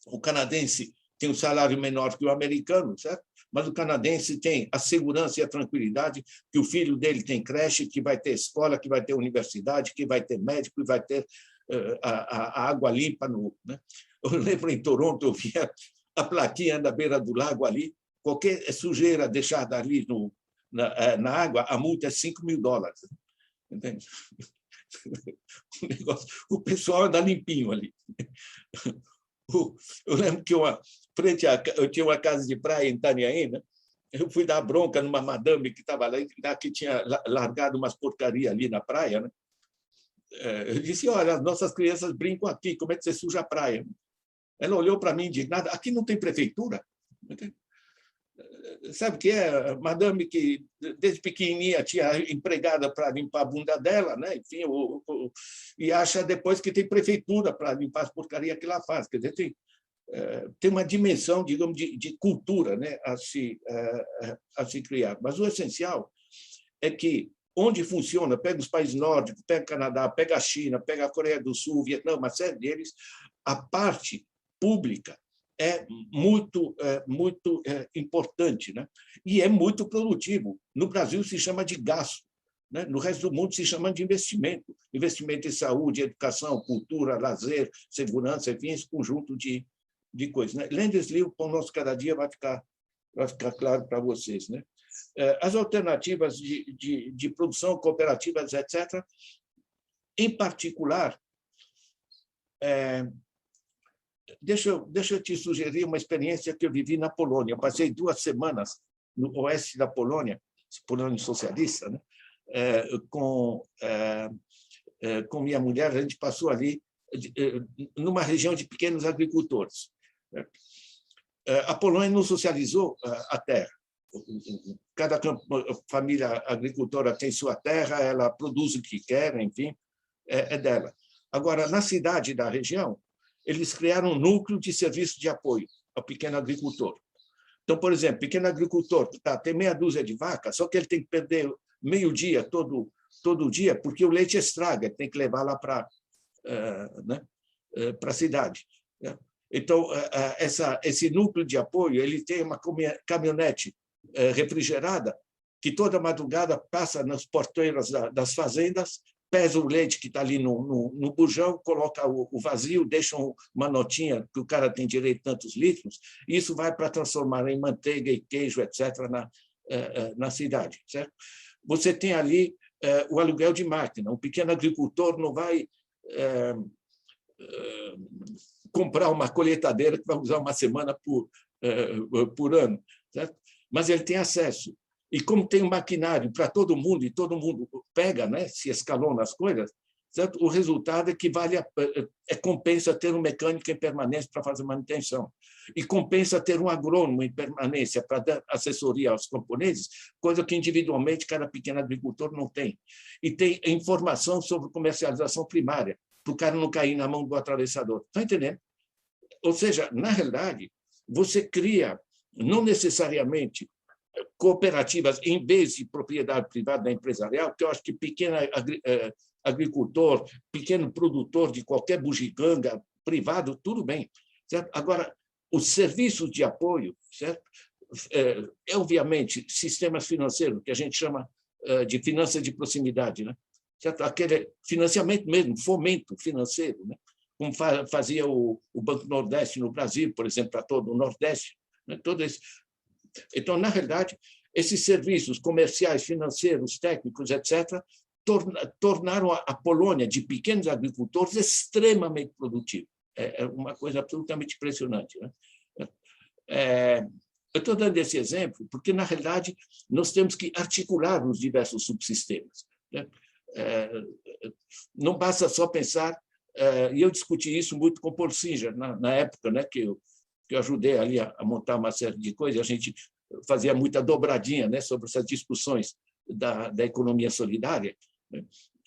O canadense tem um salário menor que o americano, certo? Mas o canadense tem a segurança e a tranquilidade que o filho dele tem creche, que vai ter escola, que vai ter universidade, que vai ter médico, que vai ter a água limpa. Né? Eu lembro em Toronto, eu via a plaquinha na beira do lago ali, qualquer sujeira deixada ali na água, a multa é $5.000. Entende? O pessoal anda limpinho ali. Eu lembro que eu tinha uma casa de praia em Itanhaém, né? Eu fui dar bronca numa madame que estava lá, que tinha largado umas porcarias ali na praia, né? Eu disse, olha, as nossas crianças brincam aqui, como é que você suja a praia? Ela olhou para mim indignada, aqui não tem prefeitura? Sabe o que é? Madame que, desde pequenininha, tinha empregada para limpar a bunda dela, né? Enfim, e acha depois que tem prefeitura para limpar as porcarias que ela faz. Quer dizer, tem uma dimensão, digamos, de cultura, né? a se criar. Mas o essencial é que, onde funciona, pega os países nórdicos, pega o Canadá, pega a China, pega a Coreia do Sul, Vietnã, uma série deles, a parte pública é muito importante, né? E é muito produtivo. No Brasil se chama de gasto, né? No resto do mundo se chama de investimento. Investimento em saúde, educação, cultura, lazer, segurança, enfim, esse conjunto de coisas. Né? Lendo esse livro, Pão Nosso Cada Dia, vai ficar claro para vocês. Né? As alternativas de produção, cooperativas, etc., em particular, deixa eu te sugerir uma experiência que eu vivi na Polônia. Eu passei 2 semanas no oeste da Polônia, Polônia socialista, né? Com minha mulher, a gente passou ali numa região de pequenos agricultores. A Polônia não socializou a terra. cada família agricultora tem sua terra, ela produz o que quer, enfim, é dela. Agora, na cidade da região, eles criaram um núcleo de serviço de apoio ao pequeno agricultor. Então, por exemplo, pequeno agricultor tem meia dúzia de vacas, só que ele tem que perder meio-dia todo dia, porque o leite estraga, tem que levar lá para a cidade. Então, esse núcleo de apoio ele tem uma caminhonete refrigerada que toda madrugada passa nas porteiras das fazendas, pesa o leite que está ali no bujão, coloca o vazio, deixa uma notinha que o cara tem direito a tantos litros, e isso vai para transformar em manteiga e queijo, etc., na cidade. Certo? Você tem ali o aluguel de máquina. Um pequeno agricultor não vai comprar uma colheitadeira que vai usar uma semana por ano, certo? Mas ele tem acesso. E como tem um maquinário para todo mundo, e todo mundo pega, né, se escalona as coisas, certo? O resultado é que compensa ter um mecânico em permanência para fazer manutenção. E compensa ter um agrônomo em permanência para dar assessoria aos camponeses, coisa que individualmente cada pequeno agricultor não tem. E tem informação sobre comercialização primária, para o cara não cair na mão do atravessador. Está entendendo? Ou seja, na realidade, você cria, não necessariamente cooperativas em vez de propriedade privada empresarial, que eu acho que pequeno agricultor, pequeno produtor de qualquer bugiganga privado, tudo bem. Certo? Agora, os serviços de apoio, certo? Obviamente, sistemas financeiros, que a gente chama de finanças de proximidade, né? Certo? Aquele financiamento mesmo, fomento financeiro, né? Como fazia o Banco Nordeste no Brasil, por exemplo, para todo o Nordeste. Né? Todo esse. Então, na realidade, esses serviços comerciais, financeiros, técnicos, etc., tornaram a Polônia, de pequenos agricultores, extremamente produtiva. É uma coisa absolutamente impressionante. Né? Eu estou dando esse exemplo porque, na realidade, nós temos que articular os diversos subsistemas. Né? Não basta só pensar, e eu discuti isso muito com o Paul Singer, na época, né, que eu ajudei ali a montar uma série de coisas, a gente fazia muita dobradinha, né, sobre essas discussões da economia solidária. Né?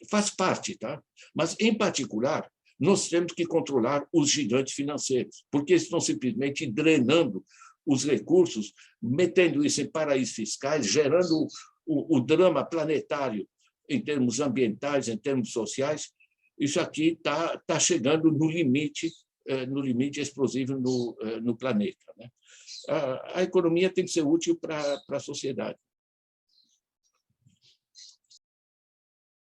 Faz parte, tá? Mas, em particular, nós temos que controlar os gigantes financeiros, porque eles estão simplesmente drenando os recursos, metendo isso em paraísos fiscais, gerando o drama planetário em termos ambientais, em termos sociais. Isso aqui está chegando no limite explosivo no planeta. Né? A economia tem que ser útil para a sociedade.